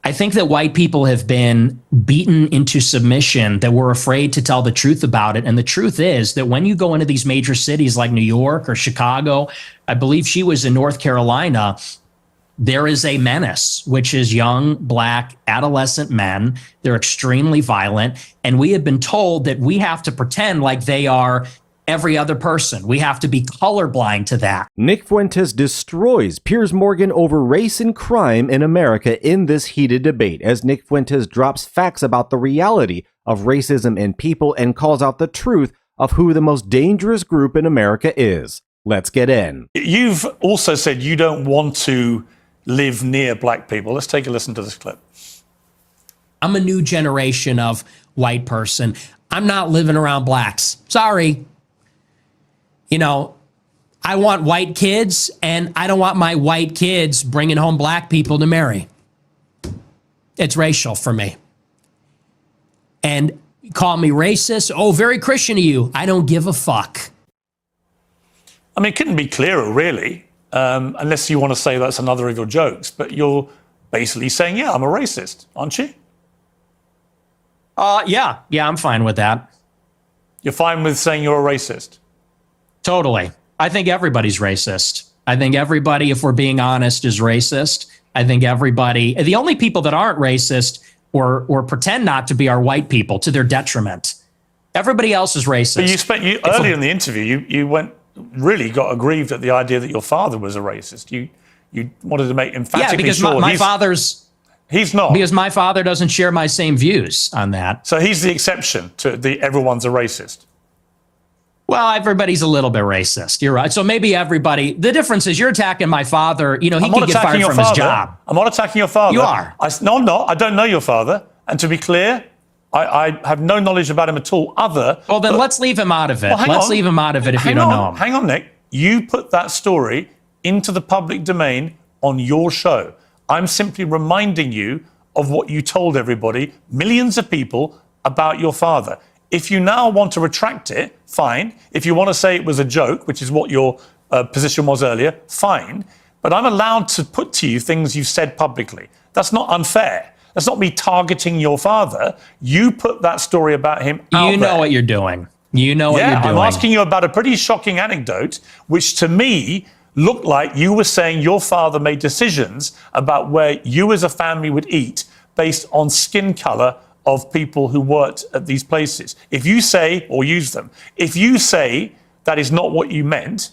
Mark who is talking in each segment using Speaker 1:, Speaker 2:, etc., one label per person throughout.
Speaker 1: I think that white people have been beaten into submission, that we're afraid to tell the truth about it. And the truth is that when you go into these major cities like New York or Chicago, I believe she was in North Carolina, there is a menace, which is young, black, adolescent men. They're extremely violent. And we have been told that we have to pretend like they are every other person. We have to be colorblind to that.
Speaker 2: Nick Fuentes destroys Piers Morgan over race and crime in America in this heated debate, as Nick Fuentes drops facts about the reality of racism in people and calls out the truth of who the most dangerous group in America is. Let's get in.
Speaker 3: You've also said you don't want to live near black people. Let's take a listen to this clip.
Speaker 1: I'm a new generation of white person. I'm not living around blacks. Sorry. You know, I want white kids, and I don't want my white kids bringing home black people to marry. It's racial for me. And call me racist. Oh, very Christian of you. I don't give a fuck.
Speaker 3: I mean, it couldn't be clearer, really, unless you want to say that's another of your jokes. But you're basically saying, yeah, I'm a racist, aren't you?
Speaker 1: Yeah, I'm fine with that.
Speaker 3: You're fine with saying you're a racist?
Speaker 1: Totally. I think everybody's racist. I think everybody, if we're being honest, is racist. I think everybody, the only people that aren't racist or pretend not to be are white people to their detriment. Everybody else is racist.
Speaker 3: But earlier in the interview, you really got aggrieved at the idea that your father was a racist. You wanted to make emphatically sure.
Speaker 1: Yeah, because
Speaker 3: he's not.
Speaker 1: Because my father doesn't share my same views on that.
Speaker 3: So he's the exception to the everyone's a racist.
Speaker 1: Well, everybody's a little bit racist. You're right. So maybe everybody. The difference is you're attacking my father. You know, he could get fired from his job.
Speaker 3: I'm not attacking your father.
Speaker 1: You are.
Speaker 3: No, I'm not. I don't know your father. And to be clear, I have no knowledge about him at all.
Speaker 1: Well, then let's leave him out of it. Let's leave him out of it if you don't know him.
Speaker 3: Hang on, Nick. You put that story into the public domain on your show. I'm simply reminding you of what you told everybody, millions of people, about your father. If you now want to retract it, fine. If you want to say it was a joke, which is what your position was earlier, fine. But I'm allowed to put to you things you've said publicly. That's not unfair. That's not me targeting your father. You put that story about him out there.
Speaker 1: You know what you're doing. You know what you're doing.
Speaker 3: I'm asking you about a pretty shocking anecdote, which to me looked like you were saying your father made decisions about where you as a family would eat based on skin color of people who worked at these places. If you say, or use them, if you say that is not what you meant,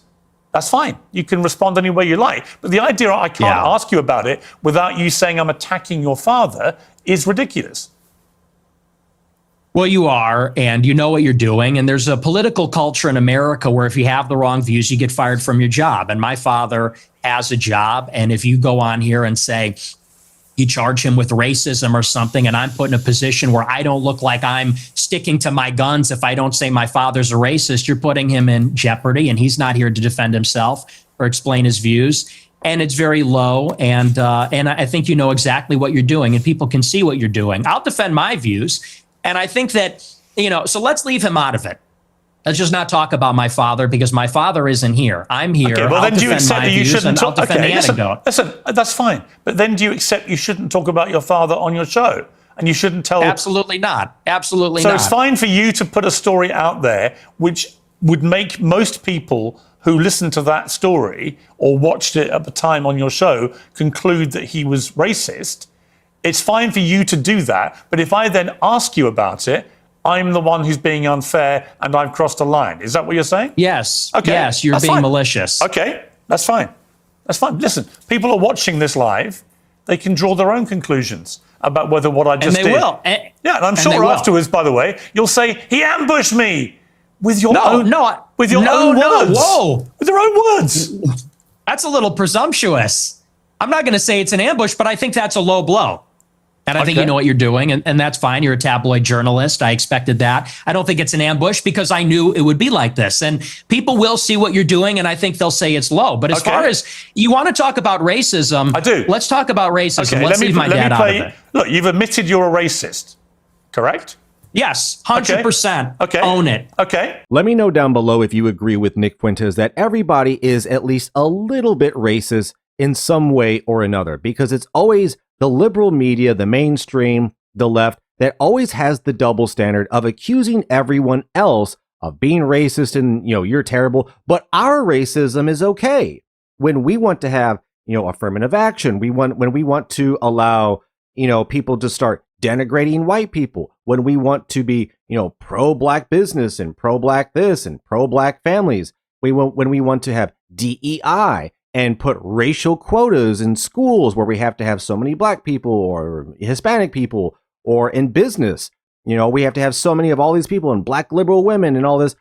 Speaker 3: that's fine. You can respond any way you like. But the idea I can't ask you about it without you saying I'm attacking your father is ridiculous.
Speaker 1: Well, you are, and you know what you're doing. And there's a political culture in America where if you have the wrong views, you get fired from your job. And my father has a job. And if you go on here and say, you charge him with racism or something, and I'm put in a position where I don't look like I'm sticking to my guns if I don't say my father's a racist, you're putting him in jeopardy, and he's not here to defend himself or explain his views. And it's very low, and I think you know exactly what you're doing, and people can see what you're doing. I'll defend my views, and I think that, you know, so let's leave him out of it. Let's just not talk about my father, because my father isn't here. I'm here.
Speaker 3: Okay, well,
Speaker 1: I'll
Speaker 3: then do you
Speaker 1: defend
Speaker 3: accept
Speaker 1: my
Speaker 3: that you
Speaker 1: views,
Speaker 3: shouldn't
Speaker 1: and I'll defend the anecdote.
Speaker 3: Listen, that's fine. But then do you accept you shouldn't talk about your father on your show? And you shouldn't tell...
Speaker 1: Absolutely not. Absolutely not.
Speaker 3: So it's fine for you to put a story out there which would make most people who listened to that story or watched it at the time on your show conclude that he was racist. It's fine for you to do that. But if I then ask you about it, I'm the one who's being unfair and I've crossed a line. Is that what you're saying?
Speaker 1: Yes.
Speaker 3: Okay.
Speaker 1: Yes, you're being malicious.
Speaker 3: Okay, that's fine. That's fine. Listen, people are watching this live. They can draw their own conclusions about whether what I just did.
Speaker 1: And they will.
Speaker 3: Yeah, and I'm sure afterwards, by the way, you'll say, he ambushed me with your own words. With your own words.
Speaker 1: That's a little presumptuous. I'm not going to say it's an ambush, but I think that's a low blow. And I think you know what you're doing, and that's fine. You're a tabloid journalist. I expected that. I don't think it's an ambush because I knew it would be like this. And people will see what you're doing, and I think they'll say it's low. But as far as you want to talk about racism, I do. Let's talk about racism.
Speaker 3: Okay,
Speaker 1: let's leave my dad out of it.
Speaker 3: Look, you've admitted you're a racist, correct?
Speaker 1: Yes, 100%.
Speaker 3: Okay.
Speaker 1: Own it.
Speaker 3: Okay.
Speaker 2: Let me know down below if you agree with Nick Fuentes that everybody is at least a little bit racist in some way or another, because it's always the liberal media, the mainstream, the left, that always has the double standard of accusing everyone else of being racist and, you're terrible, but our racism is okay. When we want to have, affirmative action, when we want to allow, people to start denigrating white people, when we want to be, pro-black business and pro-black this and pro-black families, when we want to have DEI and put racial quotas in schools where we have to have so many black people or Hispanic people, or in business, we have to have so many of all these people and black liberal women and all this.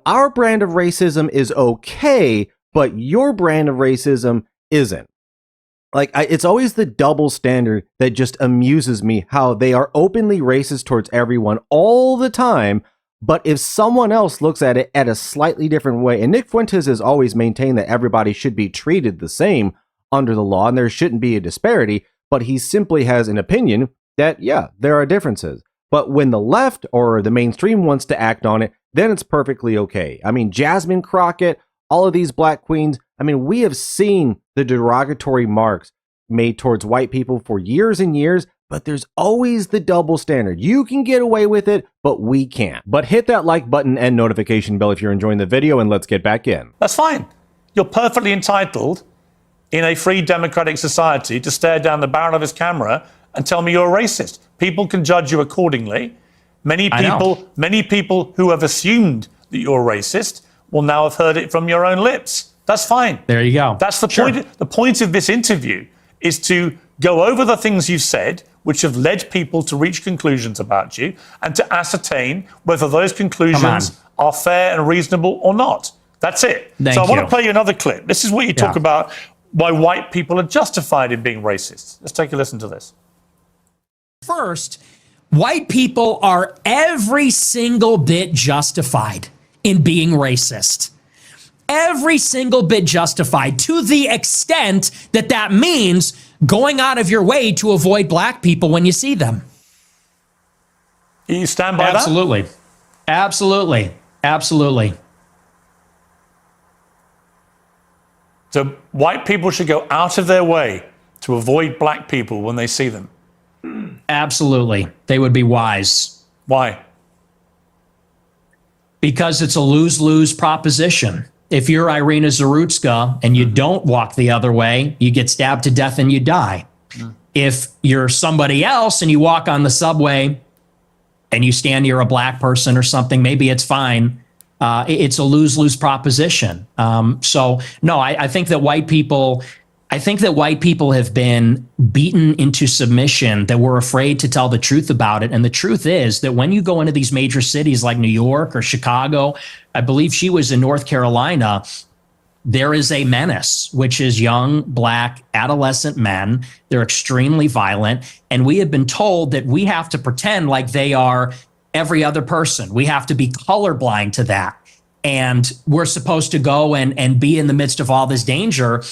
Speaker 2: Our brand of racism is okay, but your brand of racism isn't. It's always the double standard that just amuses me, how they are openly racist towards everyone all the time. But if someone else looks at it at a slightly different way, and Nick Fuentes has always maintained that everybody should be treated the same under the law and there shouldn't be a disparity, but he simply has an opinion that, yeah, there are differences. But when the left or the mainstream wants to act on it, then it's perfectly okay. I mean, Jasmine Crockett, all of these black queens, we have seen the derogatory marks made towards white people for years and years, but there's always the double standard. You can get away with it, but we can't. But hit that like button and notification bell if you're enjoying the video, and let's get back in.
Speaker 3: That's fine. You're perfectly entitled in a free democratic society to stare down the barrel of his camera and tell me you're a racist. People can judge you accordingly. Many people who have assumed that you're a racist will now have heard it from your own lips. That's fine.
Speaker 1: There you go.
Speaker 3: That's the point. The point of this interview is to go over the things you've said, which have led people to reach conclusions about you, and to ascertain whether those conclusions are fair and reasonable or not. That's it.
Speaker 1: Thank
Speaker 3: I want
Speaker 1: you.
Speaker 3: to play you another clip. This is where you talk about why white people are justified in being racist. Let's take a listen to this.
Speaker 1: First, white people are every single bit justified in being racist. Every single bit justified, to the extent that that means going out of your way to avoid black people when you see them.
Speaker 3: You stand by that?
Speaker 1: Absolutely. Absolutely. Absolutely.
Speaker 3: So white people should go out of their way to avoid black people when they see them.
Speaker 1: Absolutely. They would be wise.
Speaker 3: Why?
Speaker 1: Because it's a lose-lose proposition. If you're Irina Zarutska and you don't walk the other way, you get stabbed to death and you die. If you're somebody else and you walk on the subway and you stand near a black person or something, maybe it's fine. It's a lose-lose proposition. So no, I think that white people have been beaten into submission, that we're afraid to tell the truth about it. And the truth is that when you go into these major cities like New York or Chicago, I believe she was in North Carolina, there is a menace, which is young, black, adolescent men. They're extremely violent. And we have been told that we have to pretend like they are every other person. We have to be colorblind to that. And we're supposed to go and be in the midst of all this danger.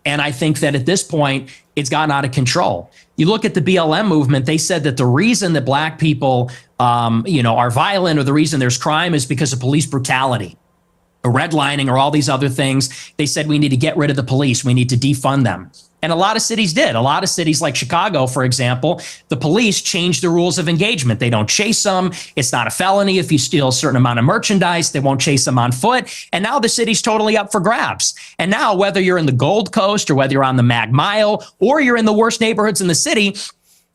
Speaker 1: And I think that at this point, it's gotten out of control. You look at the BLM movement, they said that the reason that black people, are violent, or the reason there's crime, is because of police brutality, or redlining, or all these other things. They said we need to get rid of the police. We need to defund them. And a lot of cities did. A lot of cities like Chicago, for example, the police changed the rules of engagement. They don't chase them. It's not a felony if you steal a certain amount of merchandise. They won't chase them on foot. And now the city's totally up for grabs. And now whether you're in the Gold Coast or whether you're on the Mag Mile or you're in the worst neighborhoods in the city,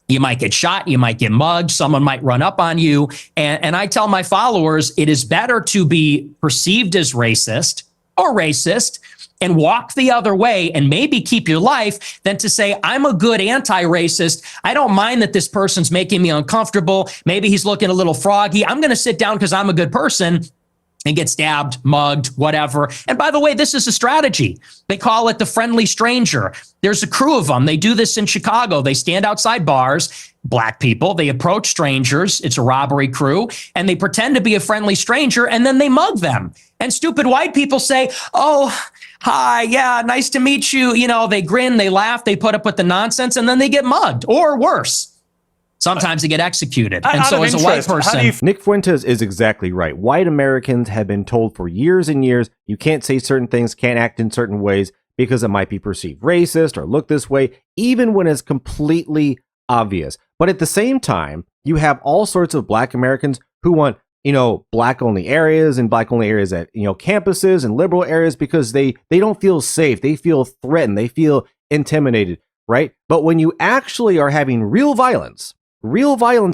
Speaker 1: you might get shot, you might get mugged, someone might run up on you. And I tell my followers, it is better to be perceived as racist or racist and walk the other way and maybe keep your life than to say, I'm a good anti-racist. I don't mind that this person's making me uncomfortable. Maybe he's looking a little froggy. I'm going to sit down because I'm a good person and get stabbed, mugged, whatever. And by the way, this is a strategy. They call it the friendly stranger. There's a crew of them. They do this in Chicago. They stand outside bars, black people. They approach strangers. It's a robbery crew. And they pretend to be a friendly stranger, and then they mug them. And stupid white people say, oh, hi, yeah, nice to meet you. You know, they grin, they laugh, they put up with the nonsense, and then they get mugged, or worse. Sometimes they get executed. And so as a white person...
Speaker 2: Nick Fuentes is exactly right. White Americans have been told for years and years, you can't say certain things, can't act in certain ways, because it might be perceived racist or look this way, even when it's completely obvious. But at the same time, you have all sorts of Black Americans who want, Black only areas and Black only areas at, campuses and liberal areas because they don't feel safe. They feel threatened. They feel intimidated, right? But when you actually are having real violence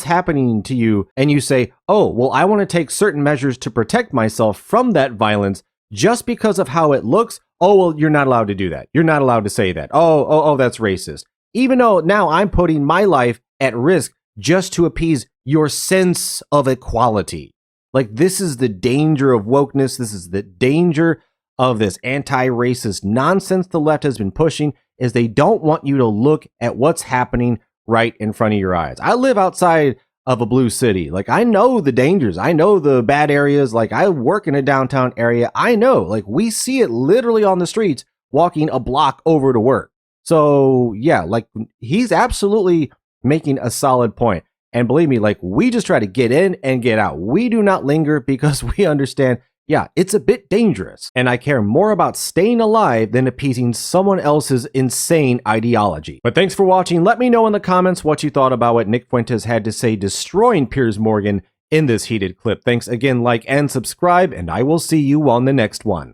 Speaker 2: happening to you, and you say, oh, well, I want to take certain measures to protect myself from that violence just because of how it looks. Oh, well, you're not allowed to do that. You're not allowed to say that. Oh, that's racist. Even though now I'm putting my life at risk just to appease your sense of equality. Like, this is the danger of wokeness. This is the danger of this anti-racist nonsense the left has been pushing, is they don't want you to look at what's happening right in front of your eyes. I live outside of a blue city. Like, I know the dangers. I know the bad areas. Like, I work in a downtown area. I know, like, we see it literally on the streets walking a block over to work. So yeah, like, he's absolutely making a solid point. And believe me, like, we just try to get in and get out. We do not linger because we understand, yeah, it's a bit dangerous. And I care more about staying alive than appeasing someone else's insane ideology. But thanks for watching. Let me know in the comments what you thought about what Nick Fuentes had to say destroying Piers Morgan in this heated clip. Thanks again, like and subscribe, and I will see you on the next one.